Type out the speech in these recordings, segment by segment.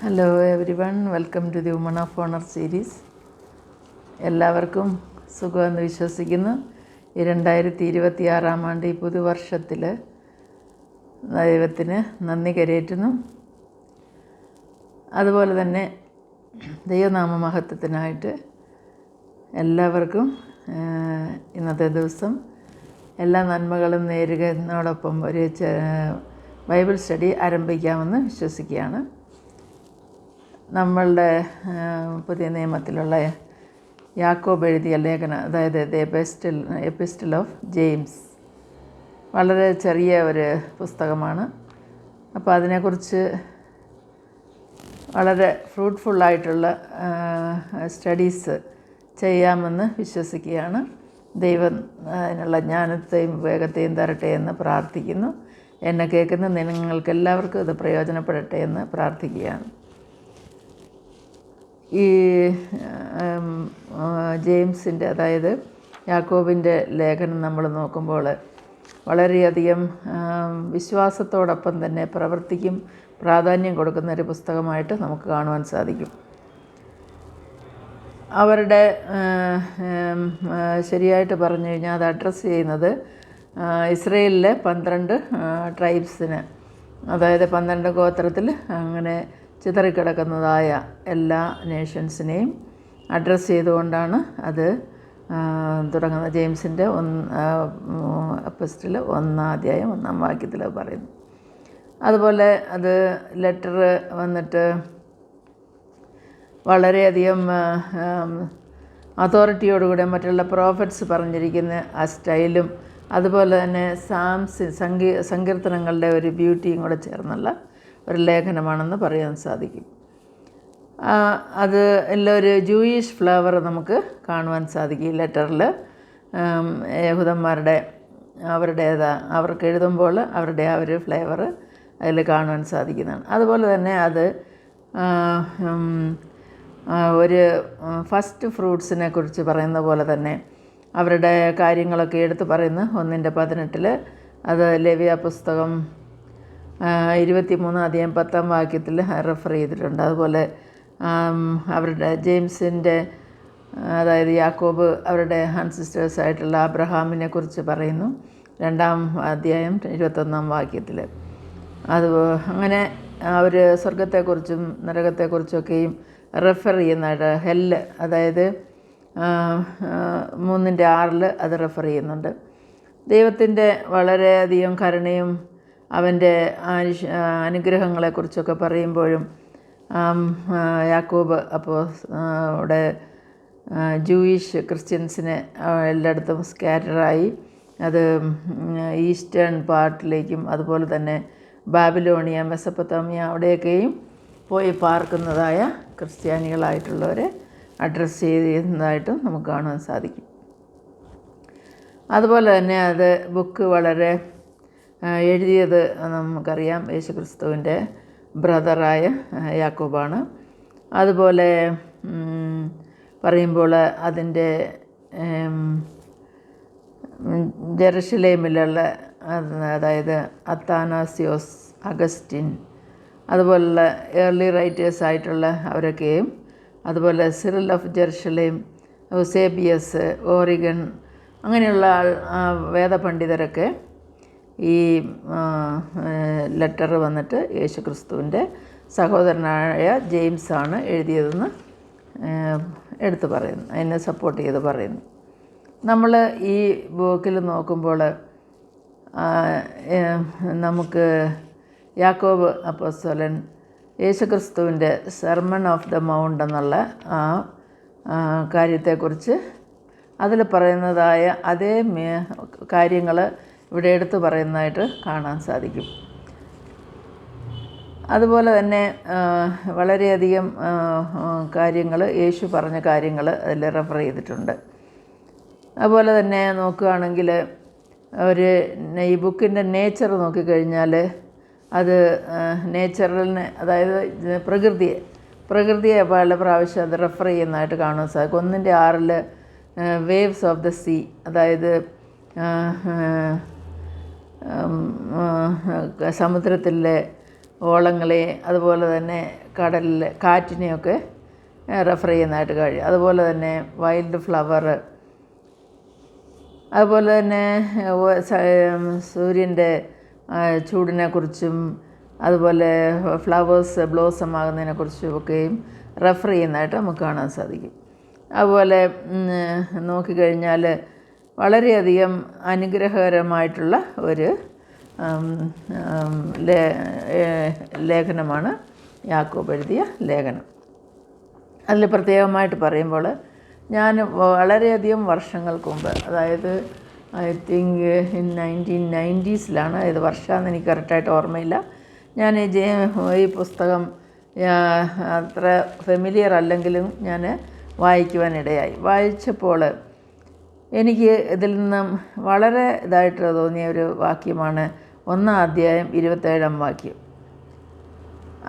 Hello everyone, welcome to the woman of honour series. എല്ലാവർക്കും സുഖമെന്ന് വിശ്വസിക്കുന്നു. ഈ 2026 ഈ പുതുവർഷത്തിൽ ദൈവത്തിന് നന്ദി കരേറ്റുന്നു. അതുപോലെ തന്നെ ദൈവനാമ മഹത്വത്തിനായിട്ട് എല്ലാവർക്കും ഇന്നത്തെ ദിവസം എല്ലാ നന്മകളും നേരുന്നതോടൊപ്പം ഒരു ബൈബിൾ സ്റ്റഡി ആരംഭിക്കാമെന്ന് വിശ്വസിക്കുകയാണ്. നമ്മളുടെ പുതിയ നിയമത്തിലുള്ള യാക്കോബ് എഴുതിയ ലേഖനം, അതായത് ദി എപ്പിസ്റ്റൽ ഓഫ് ജെയിംസ്, വളരെ ചെറിയ ഒരു പുസ്തകമാണ്. അപ്പോൾ അതിനെക്കുറിച്ച് വളരെ ഫ്രൂട്ട്ഫുള്ളായിട്ടുള്ള സ്റ്റഡീസ് ചെയ്യാമെന്ന് വിശ്വസിക്കുകയാണ്. ദൈവം അതിനുള്ള ജ്ഞാനത്തെയും വിവേകത്തെയും തരട്ടെ എന്ന് പ്രാർത്ഥിക്കുന്നു. എന്നെ കേൾക്കുന്ന നിങ്ങൾക്കെല്ലാവർക്കും ഇത് പ്രയോജനപ്പെടട്ടെ എന്ന് പ്രാർത്ഥിക്കുകയാണ്. ഈ ജെയിംസിൻ്റെ, അതായത് യാക്കോബിൻ്റെ ലേഖനം നമ്മൾ നോക്കുമ്പോൾ വളരെയധികം വിശ്വാസത്തോടൊപ്പം തന്നെ പ്രവൃത്തിക്കും പ്രാധാന്യം കൊടുക്കുന്ന ഒരു പുസ്തകമായിട്ട് നമുക്ക് കാണുവാൻ സാധിക്കും. അവരുടെ ശരിയായിട്ട് പറഞ്ഞു കഴിഞ്ഞാൽ അത് അഡ്രസ്സ് ചെയ്യുന്നത് ഇസ്രയേലിലെ 12 ട്രൈബ്സിന്, അതായത് 12 ഗോത്രത്തിൽ അങ്ങനെ ചിതറിക്കിടക്കുന്നതായ എല്ലാ നേഷൻസിനെയും അഡ്രസ്സ് ചെയ്തുകൊണ്ടാണ് അത് തുടങ്ങുന്നത്. ജെയിംസിൻ്റെ എപ്പിസ്റ്റൽ 1-ാം അധ്യായം 1-ാം വാക്യത്തിൽ പറയുന്നു. അതുപോലെ അത് ലെറ്റർ വന്നിട്ട് വളരെയധികം അതോറിറ്റിയോടുകൂടെ മറ്റുള്ള പ്രോഫറ്റ്സ് പറഞ്ഞിരിക്കുന്ന ആ സ്റ്റൈലും, അതുപോലെ തന്നെ സങ്കീർത്തനങ്ങളുടെ ഒരു ബ്യൂട്ടിയും കൂടെ ചേർന്നുള്ള ഒരു ലേഖനമാണെന്ന് പറയാൻ സാധിക്കും. അത് എല്ലാം ഒരു ജൂയിഷ് ഫ്ലേവർ നമുക്ക് കാണുവാൻ സാധിക്കും. ഈ ലെറ്ററിൽ യഹൂദന്മാരുടെ അവർക്ക് എഴുതുമ്പോൾ അവരുടെ ആ ഒരു ഫ്ലേവർ അതിൽ കാണുവാൻ സാധിക്കുന്നതാണ്. അതുപോലെ തന്നെ അത് ഒരു ഫസ്റ്റ് ഫ്രൂട്ട്സിനെ കുറിച്ച് പറയുന്ന പോലെ തന്നെ അവരുടെ കാര്യങ്ങളൊക്കെ എടുത്ത് പറയുന്നു. 1:18 അത് ലേവ്യ പുസ്തകം 23-ാം അധ്യായം 10-ാം വാക്യത്തിൽ റെഫർ ചെയ്തിട്ടുണ്ട്. അതുപോലെ അവരുടെ ജെയിംസിൻ്റെ, അതായത് യാക്കോബ് അവരുടെ ആൻസിസ്റ്റേഴ്സായിട്ടുള്ള അബ്രഹാമിനെ കുറിച്ച് പറയുന്നു 2-ാം അധ്യായം 21-ാം വാക്യത്തിൽ. അത് അങ്ങനെ അവർ സ്വർഗത്തെക്കുറിച്ചും നരകത്തെക്കുറിച്ചൊക്കെയും റെഫർ ചെയ്യുന്നതായിട്ട് ഹെല്ല്, അതായത് 3:6 അത് റെഫർ ചെയ്യുന്നുണ്ട്. ദൈവത്തിൻ്റെ വളരെയധികം കരുണയും അവൻ്റെ അനുഗ്രഹങ്ങളെക്കുറിച്ചൊക്കെ പറയുമ്പോഴും യാക്കോബ് അപ്പോൾ അവിടെ ജൂയിഷ് ക്രിസ്ത്യൻസിനെ എല്ലായിടത്തും സ്കാറ്ററായി അത് ഈസ്റ്റേൺ പാർട്ടിലേക്കും അതുപോലെ തന്നെ ബാബിലോണിയ, മെസപ്പൊത്താമിയ അവിടെയൊക്കെയും പോയി പാർക്കുന്നതായ ക്രിസ്ത്യാനികളായിട്ടുള്ളവരെ അഡ്രസ്സ് ചെയ്യുന്നതായിട്ടും നമുക്ക് കാണാൻ സാധിക്കും. അതുപോലെ തന്നെ അത് ബുക്ക് വളരെ എഴുതിയത് നമുക്കറിയാം, യേശുക്രിസ്തുവിൻ്റെ ബ്രദറായ യാക്കോബാണ്. അതുപോലെ പറയുമ്പോൾ അതിൻ്റെ ജെറുസലേമിലുള്ള, അതായത് അത്താനാസിയോസ്, അഗസ്റ്റിൻ, അതുപോലുള്ള ഏർലി റൈറ്റേഴ്സായിട്ടുള്ള അവരൊക്കെയും, അതുപോലെ Cyril of Jerusalem, Eusebius, Oregon, അങ്ങനെയുള്ള വേദപണ്ഡിതരൊക്കെ ഈ ലെറ്റർ വന്നിട്ട് യേശുക്രിസ്തുവിൻ്റെ സഹോദരനായ ജെയിംസാണ് എഴുതിയതെന്ന് എടുത്തു പറയുന്നു, അതിനെ സപ്പോർട്ട് ചെയ്ത് പറയുന്നു. നമ്മൾ ഈ ബുക്കിൽ നോക്കുമ്പോൾ നമുക്ക് യാക്കോബ് അപ്പോസ്തലൻ യേശുക്രിസ്തുവിൻ്റെ സെർമൺ ഓഫ് ദ മൗണ്ട് എന്നുള്ള ആ കാര്യത്തെക്കുറിച്ച് അതിൽ പറയുന്നതായ അതേ കാര്യങ്ങൾ ഇവിടെ എടുത്തു പറയുന്നതായിട്ട് കാണാൻ സാധിക്കും. അതുപോലെ തന്നെ വളരെയധികം കാര്യങ്ങൾ, യേശു പറഞ്ഞ കാര്യങ്ങൾ അതിൽ റെഫർ ചെയ്തിട്ടുണ്ട്. അതുപോലെ തന്നെ നോക്കുകയാണെങ്കിൽ ഈ ബുക്കിൻ്റെ നേച്ചർ നോക്കിക്കഴിഞ്ഞാൽ അത് നേച്ചറിനെ, അതായത് പ്രകൃതിയെ പല പ്രാവശ്യം അത് റെഫർ ചെയ്യുന്നതായിട്ട് കാണാൻ സാധിക്കും. 1:6 വേവ്സ് ഓഫ് ദ സീ, അതായത് സമുദ്രത്തിലെ ഓളങ്ങളെ അതുപോലെ തന്നെ കടലിലെ കാറ്റിനെയൊക്കെ റെഫർ ചെയ്യുന്നതായിട്ട് കഴിയും. അതുപോലെ തന്നെ വൈൽഡ് ഫ്ലവർ, അതുപോലെ തന്നെ സൂര്യൻ്റെ ചൂടിനെക്കുറിച്ചും അതുപോലെ ഫ്ലവേഴ്സ് ബ്ലോസം ആകുന്നതിനെക്കുറിച്ചും ഒക്കെയും റെഫർ ചെയ്യുന്നതായിട്ട് നമുക്ക് കാണാൻ സാധിക്കും. അതുപോലെ നോക്കിക്കഴിഞ്ഞാൽ വളരെയധികം അനുഗ്രഹകരമായിട്ടുള്ള ഒരു ലേഖനമാണ് യാക്കോബ് എഴുതിയ ലേഖനം. അതിൽ പ്രത്യേകമായിട്ട് പറയുമ്പോൾ, ഞാൻ വളരെയധികം വർഷങ്ങൾക്ക് മുമ്പ്, അതായത് ഐ തിങ്ക് 1990s ഇത് വർഷമാണെന്ന് എനിക്ക് കറക്റ്റായിട്ട് ഓർമ്മയില്ല, ഞാൻ ഈ പുസ്തകം അത്ര ഫെമിലിയർ അല്ലെങ്കിലും ഞാൻ വായിക്കുവാനിടയായി. വായിച്ചപ്പോൾ എനിക്ക് ഇതിൽ നിന്നും വളരെ ഇതായിട്ട് തോന്നിയ ഒരു വാക്യമാണ് 1-ാം അധ്യായം 27-ാം വാക്യം.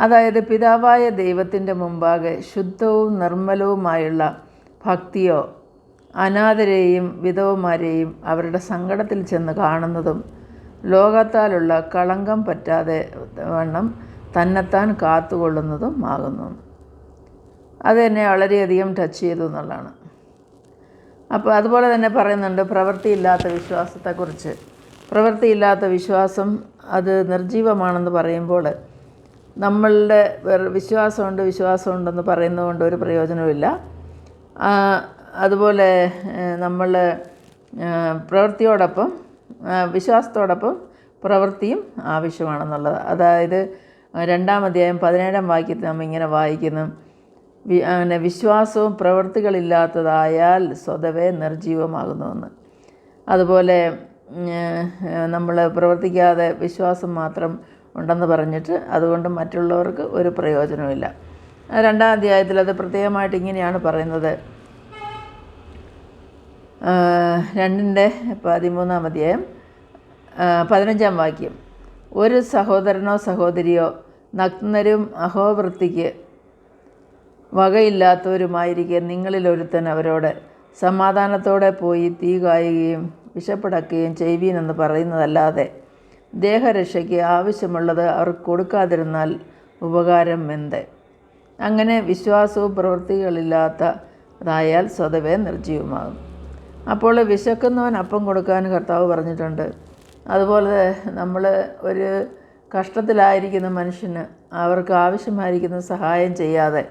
അതായത്, പിതാവായ ദൈവത്തിൻ്റെ മുമ്പാകെ ശുദ്ധവും നിർമ്മലവുമായുള്ള ഭക്തിയോ അനാഥരെയും വിധവമാരെയും അവരുടെ സങ്കടത്തിൽ ചെന്ന് കാണുന്നതും ലോകത്താലുള്ള കളങ്കം പറ്റാതെ വണ്ണം തന്നെത്താൻ കാത്തുകൊള്ളുന്നതും ആകുന്നു. അതെന്നെ വളരെയധികം ടച്ച് ചെയ്തു എന്നുള്ളതാണ്. അപ്പോൾ അതുപോലെ തന്നെ പറയുന്നുണ്ട് പ്രവൃത്തിയില്ലാത്ത വിശ്വാസത്തെക്കുറിച്ച്. പ്രവൃത്തിയില്ലാത്ത വിശ്വാസം അത് നിർജീവമാണെന്ന് പറയുമ്പോൾ, നമ്മളുടെ വിശ്വാസമുണ്ടെന്ന് പറയുന്നതുകൊണ്ട് ഒരു പ്രയോജനവുമില്ല. അതുപോലെ നമ്മൾ പ്രവൃത്തിയോടൊപ്പം വിശ്വാസത്തോടൊപ്പം പ്രവൃത്തിയും ആവശ്യമാണെന്നുള്ളത്. അതായത് 2-ാം അധ്യായം 17-ാം വാക്യത്തിൽ നമ്മൾ ഇങ്ങനെ വായിക്കുന്നു, അങ്ങനെ വിശ്വാസവും പ്രവൃത്തികളില്ലാത്തതായാൽ സ്വതവേ നിർജീവമാകുന്നുവെന്ന്. അതുപോലെ നമ്മൾ പ്രവർത്തിക്കാതെ വിശ്വാസം മാത്രം ഉണ്ടെന്ന് പറഞ്ഞിട്ട് അതുകൊണ്ട് മറ്റുള്ളവർക്ക് ഒരു പ്രയോജനമില്ല. 2-ാം അധ്യായത്തിൽ അത് പ്രത്യേകമായിട്ട് ഇങ്ങനെയാണ് പറയുന്നത്. 2-ാം അധ്യായം 15-ാം വാക്യം, ഒരു സഹോദരനോ സഹോദരിയോ നഗ്നരും അഹോവൃത്തിക്ക് വകയില്ലാത്തവരുമായിരിക്കെ നിങ്ങളിലൊരുത്തൻ അവരോട് സമാധാനത്തോടെ പോയി തീ കായുകയും വിശപ്പടക്കുകയും ചെയ്യുവീനെന്ന് പറയുന്നതല്ലാതെ ദേഹരക്ഷയ്ക്ക് ആവശ്യമുള്ളത് അവർക്ക് കൊടുക്കാതിരുന്നാൽ ഉപകാരം എന്ത്? അങ്ങനെ വിശ്വാസവും പ്രവൃത്തികളില്ലാത്തതായാൽ സ്വതവേ നിർജീവമാകും. അപ്പോൾ വിശക്കുന്നവൻ അപ്പം കൊടുക്കാൻ കർത്താവ് പറഞ്ഞിട്ടുണ്ട്. അതുപോലെ നമ്മൾ ഒരു കഷ്ടത്തിലായിരിക്കുന്ന മനുഷ്യന് അവർക്ക് ആവശ്യമായിരിക്കുന്ന സഹായം ചെയ്യാതെ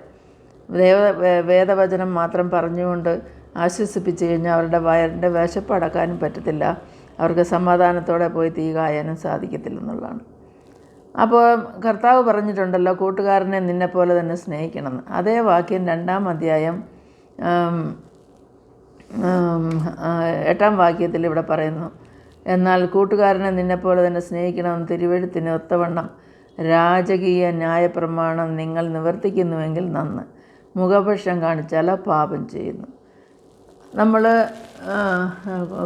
വേദവചനം മാത്രം പറഞ്ഞുകൊണ്ട് ആശ്വസിപ്പിച്ച് കഴിഞ്ഞാൽ അവരുടെ വയറിൻ്റെ വിശപ്പ് അടക്കാനും പറ്റത്തില്ല, അവർക്ക് സമാധാനത്തോടെ പോയി തീ കായാനും സാധിക്കത്തില്ലെന്നുള്ളതാണ്. അപ്പോൾ കർത്താവ് പറഞ്ഞിട്ടുണ്ടല്ലോ, കൂട്ടുകാരനെ നിന്നെപ്പോലെ തന്നെ സ്നേഹിക്കണമെന്ന്. അതേ വാക്യം 2-ാം അധ്യായം 8-ാം വാക്യത്തിൽ ഇവിടെ പറയുന്നു, എന്നാൽ കൂട്ടുകാരനെ നിന്നെപ്പോലെ തന്നെ സ്നേഹിക്കണമെന്ന് തിരുവെഴുത്തിന് ഒത്തവണ്ണം രാജകീയ ന്യായപ്രമാണം നിങ്ങൾ നിവർത്തിക്കുന്നുവെങ്കിൽ നന്ന്, മുഖപക്ഷം കാണിച്ചാൽ പാപം ചെയ്യുന്നു. നമ്മൾ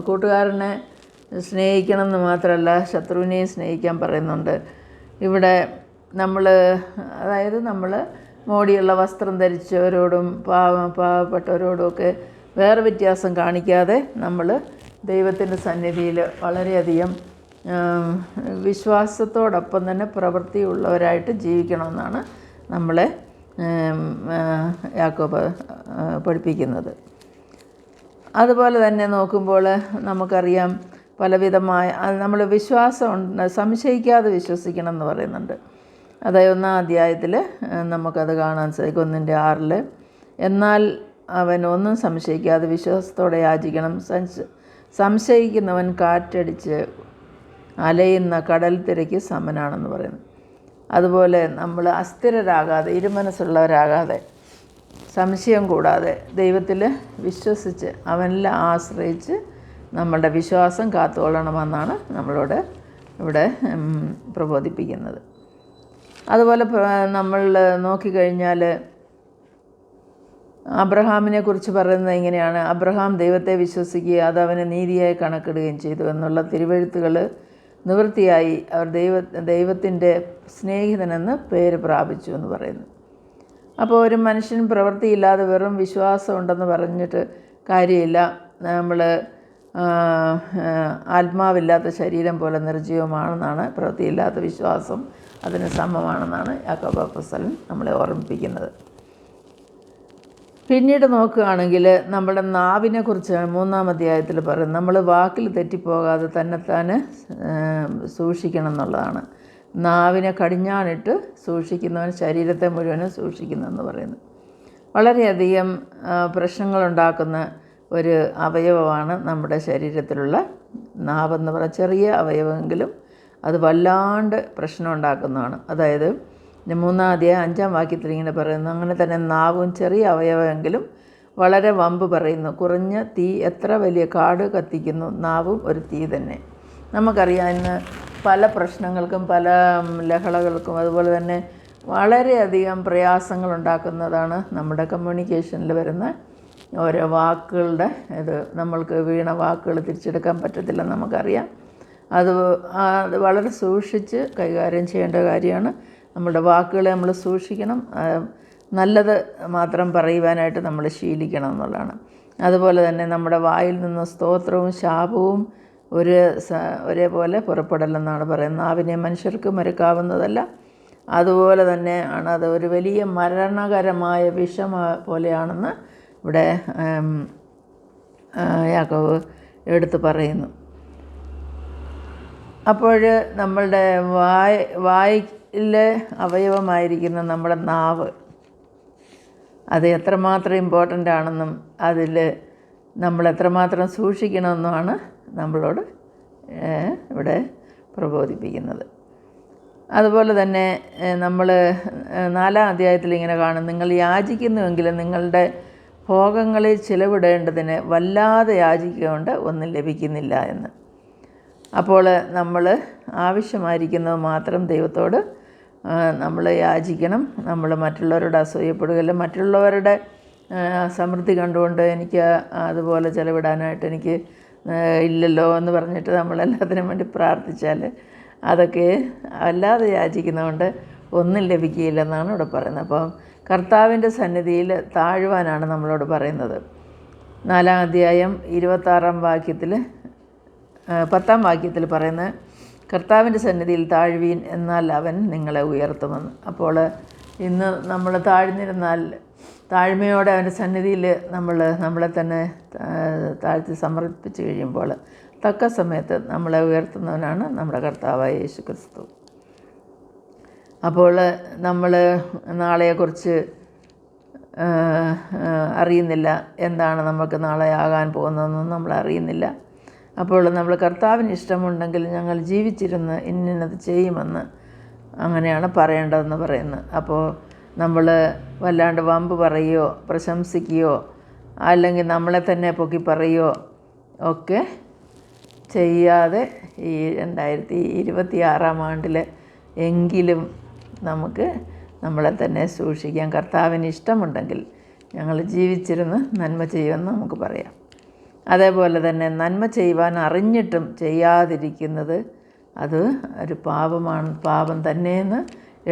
കൂട്ടുകാരനെ സ്നേഹിക്കണമെന്ന് മാത്രമല്ല ശത്രുവിനെയും സ്നേഹിക്കാൻ പറയുന്നുണ്ട്. ഇവിടെ അതായത് നമ്മൾ മോടിയുള്ള വസ്ത്രം ധരിച്ചവരോടും പാവപ്പെട്ടവരോടുമൊക്കെ വേറെ വ്യത്യാസം കാണിക്കാതെ നമ്മൾ ദൈവത്തിൻ്റെ സന്നിധിയിൽ വളരെയധികം വിശ്വാസത്തോടൊപ്പം തന്നെ പ്രവൃത്തിയുള്ളവരായിട്ട് ജീവിക്കണമെന്നാണ് നമ്മളെ യാക്കോബ് പഠിപ്പിക്കുന്നത്. അതുപോലെ തന്നെ നോക്കുമ്പോൾ നമുക്കറിയാം പലവിധമായ നമ്മൾ സംശയിക്കാതെ വിശ്വസിക്കണം എന്ന് പറയുന്നുണ്ട്. അതായത് 1-ാം അധ്യായത്തിൽ നമുക്കത് കാണാൻ സാധിക്കും. 1-ന്റെ 6 എന്നാൽ അവൻ ഒന്നും സംശയിക്കാതെ വിശ്വാസത്തോടെ യാചിക്കണം. സംശയിക്കുന്നവൻ കാറ്റടിച്ച് അലയുന്ന കടൽ തിരയ്ക്ക് സമനാണെന്ന് പറയുന്നു. അതുപോലെ നമ്മൾ അസ്ഥിരരാകാതെ ഇരുമനസ്സുള്ളവരാകാതെ സംശയം കൂടാതെ ദൈവത്തിൽ വിശ്വസിച്ച് അവനിൽ ആശ്രയിച്ച് നമ്മളുടെ വിശ്വാസം കാത്തുകൊള്ളണമെന്നാണ് നമ്മളോട് ഇവിടെ പ്രബോധിപ്പിക്കുന്നത്. അതുപോലെ നമ്മൾ നോക്കിക്കഴിഞ്ഞാൽ അബ്രഹാമിനെ കുറിച്ച് പറയുന്നത് ഇങ്ങനെയാണ്, അബ്രഹാം ദൈവത്തെ വിശ്വസിക്കുകയും അത് അവന് നീതിയായി കണക്കിടുകയും ചെയ്തു എന്നുള്ള തിരുവെഴുത്തുകൾ നിവൃത്തിയായി അവർ ദൈവത്തിൻ്റെ സ്നേഹിതനെന്ന് പേര് പ്രാപിച്ചു എന്ന് പറയുന്നു. അപ്പോൾ ഒരു മനുഷ്യൻ പ്രവൃത്തിയില്ലാതെ വെറും വിശ്വാസം ഉണ്ടെന്ന് പറഞ്ഞിട്ട് കാര്യമില്ല. നമ്മൾ ആത്മാവില്ലാത്ത ശരീരം പോലെ നിർജ്ജീവമാണെന്നാണ്, പ്രവൃത്തിയില്ലാത്ത വിശ്വാസം അതിന് സമമാണെന്നാണ് യാക്കോബ് അപ്പോസ്തലൻ നമ്മളെ ഓർമ്മിപ്പിക്കുന്നത്. പിന്നീട് നോക്കുകയാണെങ്കിൽ നമ്മുടെ നാവിനെക്കുറിച്ച് 3-ാം അധ്യായത്തിൽ പറയുന്നത് നമ്മൾ വാക്കിൽ തെറ്റിപ്പോകാതെ തന്നെത്താനെ സൂക്ഷിക്കണം എന്നുള്ളതാണ്. നാവിനെ കടിഞ്ഞാണിട്ട് സൂക്ഷിക്കുന്നവൻ ശരീരത്തെ മുഴുവനും സൂക്ഷിക്കുന്നെന്ന് പറയുന്നു. വളരെയധികം പ്രശ്നങ്ങളുണ്ടാക്കുന്ന ഒരു അവയവമാണ് നമ്മുടെ ശരീരത്തിലുള്ള നാവെന്ന് പറയുന്ന ചെറിയ അവയവമെങ്കിലും അത് വല്ലാണ്ട് പ്രശ്നം ഉണ്ടാക്കുന്നതാണ്. അതായത് 3-ാം അധ്യായം 5-ാം വാക്യത്തിൽ ഇങ്ങനെ പറയുന്നു, അങ്ങനെ തന്നെ നാവും ചെറിയ അവയവമെങ്കിലും വളരെ വമ്പ് പറയുന്നു. കുറഞ്ഞ തീ എത്ര വലിയ കാട് കത്തിക്കുന്നു, നാവും ഒരു തീ തന്നെ. നമുക്കറിയാം ഇന്ന് പല പ്രശ്നങ്ങൾക്കും പല ലഹളകൾക്കും അതുപോലെ തന്നെ വളരെയധികം പ്രയാസങ്ങളുണ്ടാക്കുന്നതാണ് നമ്മുടെ കമ്മ്യൂണിക്കേഷനിൽ വരുന്ന ഓരോ വാക്കുകളുടെ ഇത്. നമ്മൾക്ക് വീണ വാക്കുകൾ തിരിച്ചെടുക്കാൻ പറ്റത്തില്ലെന്ന് നമുക്കറിയാം. അത് വളരെ സൂക്ഷിച്ച് കൈകാര്യം ചെയ്യേണ്ട കാര്യമാണ്. നമ്മുടെ വാക്കുകളെ നമ്മൾ സൂക്ഷിക്കണം, നല്ലത് മാത്രം പറയുവാനായിട്ട് നമ്മൾ ശീലിക്കണം എന്നുള്ളതാണ്. അതുപോലെ തന്നെ നമ്മുടെ വായിൽ നിന്ന് സ്തോത്രവും ശാപവും ഒരേപോലെ പുറപ്പെടലെന്നാണ് പറയുന്നത്. നാവിനെ മനുഷ്യർക്ക് മരുക്കാവുന്നതല്ല, അതുപോലെ തന്നെ ആണ് അത് ഒരു വലിയ മരണകരമായ വിഷം പോലെയാണെന്ന് ഇവിടെ യാക്കോബ് എടുത്ത് പറയുന്നു. അപ്പോൾ നമ്മളുടെ വായിലെ അവയവമായിരിക്കുന്ന നമ്മുടെ നാവ് അത് എത്രമാത്രം ഇമ്പോർട്ടൻ്റ് ആണെന്നും അതിൽ നമ്മൾ എത്രമാത്രം സൂക്ഷിക്കണമെന്നുമാണ് നമ്മളോട് ഇവിടെ പ്രബോധിപ്പിക്കുന്നത്. അതുപോലെ തന്നെ നമ്മൾ 4-ാം അധ്യായത്തിൽ ഇങ്ങനെ കാണും, നിങ്ങൾ യാചിക്കുന്നുവെങ്കിലും നിങ്ങളുടെ ഭോഗങ്ങളിൽ ചിലവിടേണ്ടതിന് വല്ലാതെ യാചിക്കൊണ്ട് ഒന്നും ലഭിക്കുന്നില്ല എന്ന്. അപ്പോൾ നമ്മൾ ആവശ്യമായിരിക്കുന്നത് മാത്രം ദൈവത്തോട് നമ്മൾ യാചിക്കണം. നമ്മൾ മറ്റുള്ളവരോട് അസൂയപ്പെടുകയല്ല. മറ്റുള്ളവരുടെ സമൃദ്ധി കണ്ടുകൊണ്ട് എനിക്ക് അതുപോലെ ചിലവിടാനായിട്ട് എനിക്ക് ഇല്ലല്ലോ എന്ന് പറഞ്ഞിട്ട് നമ്മളെല്ലാത്തിനും വേണ്ടി പ്രാർത്ഥിച്ചാൽ അതൊക്കെ അല്ലാതെ യാചിക്കുന്നതുകൊണ്ട് ഒന്നും ലഭിക്കുകയില്ലെന്നാണ് ഇവിടെ പറയുന്നത്. അപ്പം കർത്താവിൻ്റെ സന്നിധിയിൽ താഴുവാനാണ് നമ്മളോട് പറയുന്നത്. 4-ാം അധ്യായം 26-ാം വാക്യത്തിൽ 10-ാം വാക്യത്തിൽ പറയുന്നത്, കർത്താവിൻ്റെ സന്നിധിയിൽ താഴ്വീൻ എന്നാൽ അവൻ നിങ്ങളെ ഉയർത്തുമെന്ന്. അപ്പോൾ ഇന്ന് നമ്മൾ താഴ്ന്നിരുന്നാൽ താഴ്മയോടെ അവൻ്റെ സന്നിധിയിൽ നമ്മളെ തന്നെ താഴ്ത്തി സമർപ്പിച്ച് കഴിയുമ്പോൾ തക്ക സമയത്ത് നമ്മളെ ഉയർത്തുന്നവനാണ് നമ്മുടെ കർത്താവായ യേശു ക്രിസ്തു. അപ്പോൾ നമ്മൾ നാളെയെക്കുറിച്ച് അറിയുന്നില്ല, എന്താണ് നമുക്ക് നാളെ ആകാൻ പോകുന്നതെന്നൊന്നും നമ്മൾ അറിയുന്നില്ല. അപ്പോൾ നമ്മൾ കർത്താവിന് ഇഷ്ടമുണ്ടെങ്കിൽ ഞങ്ങൾ ജീവിച്ചിരുന്ന് ഇന്നത് ചെയ്യുമെന്ന് അങ്ങനെയാണ് പറയേണ്ടതെന്ന് പറയുന്നത്. അപ്പോൾ നമ്മൾ വല്ലാണ്ട് വമ്പ് പറയുകയോ പ്രശംസിക്കുകയോ അല്ലെങ്കിൽ നമ്മളെ തന്നെ പൊക്കി പറയുകയോ ഒക്കെ ചെയ്യാതെ ഈ 2026-ാം ആണ്ടിൽ എങ്കിലും നമുക്ക് നമ്മളെ തന്നെ സൂക്ഷിക്കാം. കർത്താവിന് ഇഷ്ടമുണ്ടെങ്കിൽ ഞങ്ങൾ ജീവിച്ചിരുന്ന് നന്മ ചെയ്യുമെന്ന് നമുക്ക് പറയാം. അതേപോലെ തന്നെ നന്മ ചെയ്യുവാൻ അറിഞ്ഞിട്ടും ചെയ്യാതിരിക്കുന്നത് അത് ഒരു പാപം തന്നെയെന്ന്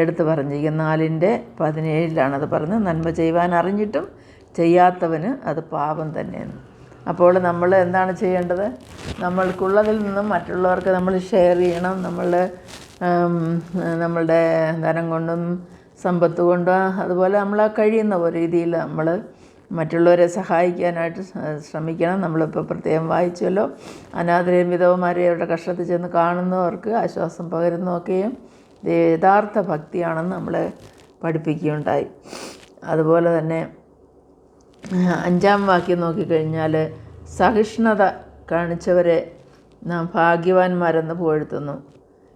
എടുത്തു പറഞ്ഞിരിക്കുന്നു. 4:17 പറഞ്ഞത്. നന്മ ചെയ്യുവാൻ അറിഞ്ഞിട്ടും ചെയ്യാത്തവന് അത് പാപം തന്നെയെന്ന്. അപ്പോൾ നമ്മൾ എന്താണ് ചെയ്യേണ്ടത്? നമ്മൾക്കുള്ളതിൽ നിന്നും മറ്റുള്ളവർക്ക് നമ്മൾ ഷെയർ ചെയ്യണം. നമ്മളുടെ ധനം കൊണ്ടും സമ്പത്ത് കൊണ്ടും അതുപോലെ നമ്മൾ കഴിയുന്ന ഒരു രീതിയിൽ നമ്മൾ മറ്റുള്ളവരെ സഹായിക്കാനായിട്ട് ശ്രമിക്കണം. നമ്മളിപ്പോൾ പ്രത്യേകം വായിച്ചല്ലോ, അനാഥരെയും വിധവമാരെ അവരുടെ കഷ്ടത്തിൽ ചെന്ന് കാണുന്നവർക്ക് ആശ്വാസം പകരുന്നതൊക്കെയും യഥാർത്ഥ ഭക്തിയാണെന്ന് നമ്മളെ പഠിപ്പിക്കുകയുണ്ടായി. അതുപോലെ തന്നെ 5-ാം വാക്യം നോക്കിക്കഴിഞ്ഞാൽ, സഹിഷ്ണുത കാണിച്ചവരെ നാം ഭാഗ്യവാന്മാരെന്ന് പുകഴ്ത്തുന്നു.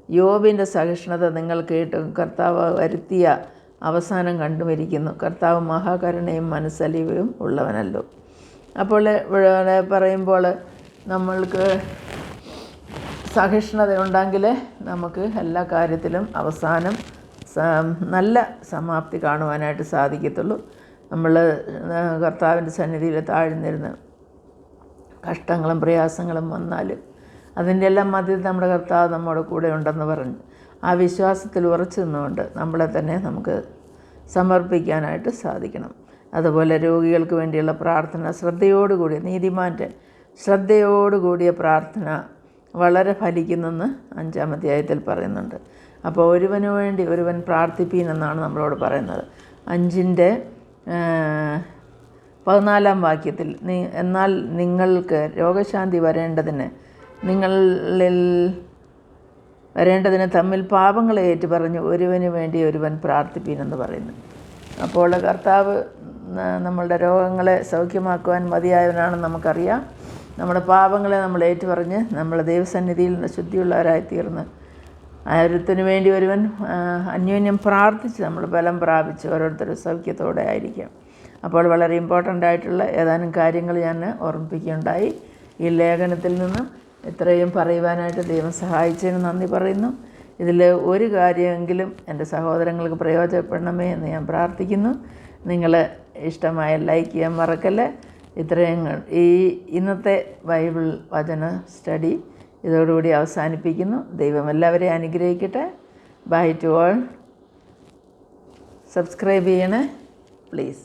യോബിൻ്റെ സഹിഷ്ണുത നിങ്ങൾ കേട്ടും കർത്താവ് വരുത്തിയ അവസാനം കണ്ടുമിരിക്കുന്നു. കർത്താവ് മഹാകരുണയും മനസ്സലിവും ഉള്ളവനല്ലോ. അപ്പോൾ ഇവിടെ പറയുമ്പോൾ നമ്മൾക്ക് സഹിഷ്ണുത ഉണ്ടെങ്കിൽ നമുക്ക് എല്ലാ കാര്യത്തിലും അവസാനം നല്ല സമാപ്തി കാണുവാനായിട്ട് സാധിക്കത്തുള്ളൂ. നമ്മൾ കർത്താവിൻ്റെ സന്നിധിയിൽ താഴ്ന്നിരുന്ന് കഷ്ടങ്ങളും പ്രയാസങ്ങളും വന്നാൽ അതിൻ്റെ എല്ലാം മധ്യത്തിൽ നമ്മുടെ കർത്താവ് നമ്മുടെ കൂടെ ഉണ്ടെന്ന് പറഞ്ഞ് ആ വിശ്വാസത്തിൽ ഉറച്ചു നിന്നുകൊണ്ട് നമ്മളെ തന്നെ നമുക്ക് സമർപ്പിക്കാനായിട്ട് സാധിക്കണം. അതുപോലെ രോഗികൾക്ക് വേണ്ടിയുള്ള പ്രാർത്ഥന ശ്രദ്ധയോടുകൂടി, നീതിമാൻ്റെ ശ്രദ്ധയോടുകൂടിയ പ്രാർത്ഥന വളരെ ഫലിക്കുന്നെന്ന് 5-ാം അധ്യായത്തിൽ പറയുന്നുണ്ട്. അപ്പോൾ ഒരുവന് വേണ്ടി ഒരുവൻ പ്രാർത്ഥിപ്പീൻ എന്നാണ് നമ്മളോട് പറയുന്നത്. 5-ന്റെ-14 വാക്യത്തിൽ എന്നാൽ നിങ്ങൾക്ക് രോഗശാന്തി വരേണ്ടതിന് തമ്മിൽ പാപങ്ങളെ ഏറ്റുപറഞ്ഞ് ഒരുവന് വേണ്ടി ഒരുവൻ പ്രാർത്ഥിപ്പീനെന്ന് പറയുന്നു. അപ്പോൾ കർത്താവ് നമ്മളുടെ രോഗങ്ങളെ സൗഖ്യമാക്കുവാൻ മതിയായവനാണെന്ന് നമുക്കറിയാം. നമ്മുടെ പാപങ്ങളെ നമ്മൾ ഏറ്റുപറഞ്ഞ് നമ്മൾ ദൈവസന്നിധിയിൽ ശുദ്ധിയുള്ളവരായി തീർന്ന് ഒരുത്തിന് വേണ്ടി ഒരുവൻ അന്യോന്യം പ്രാർത്ഥിച്ച് നമ്മൾ ബലം പ്രാപിച്ച് ഓരോരുത്തരും സൗഖ്യത്തോടെ ആയിരിക്കാം. അപ്പോൾ വളരെ ഇമ്പോർട്ടൻ്റ് ആയിട്ടുള്ള ഏതാനും കാര്യങ്ങൾ ഞാൻ ഓർമ്മിപ്പിക്കുകയുണ്ടായി. ഈ ലേഖനത്തിൽ നിന്നും ഇത്രയും പറയുവാനായിട്ട് ദൈവം സഹായിച്ചതിന് നന്ദി പറയുന്നു. ഇതിൽ ഒരു കാര്യമെങ്കിലും എൻ്റെ സഹോദരങ്ങൾക്ക് പ്രയോജനപ്പെടണമേ എന്ന് ഞാൻ പ്രാർത്ഥിക്കുന്നു. നിങ്ങൾ ഇഷ്ടമായ ലൈക്ക് ചെയ്യാൻ മറക്കല്ലേ. ഇത്രയും ഇന്നത്തെ ബൈബിൾ വചന സ്റ്റഡി ഇതോടുകൂടി അവസാനിപ്പിക്കുന്നു. ദൈവം എല്ലാവരെയും അനുഗ്രഹിക്കട്ടെ. Bye to all. സബ്സ്ക്രൈബ് ചെയ്യണേ പ്ലീസ്.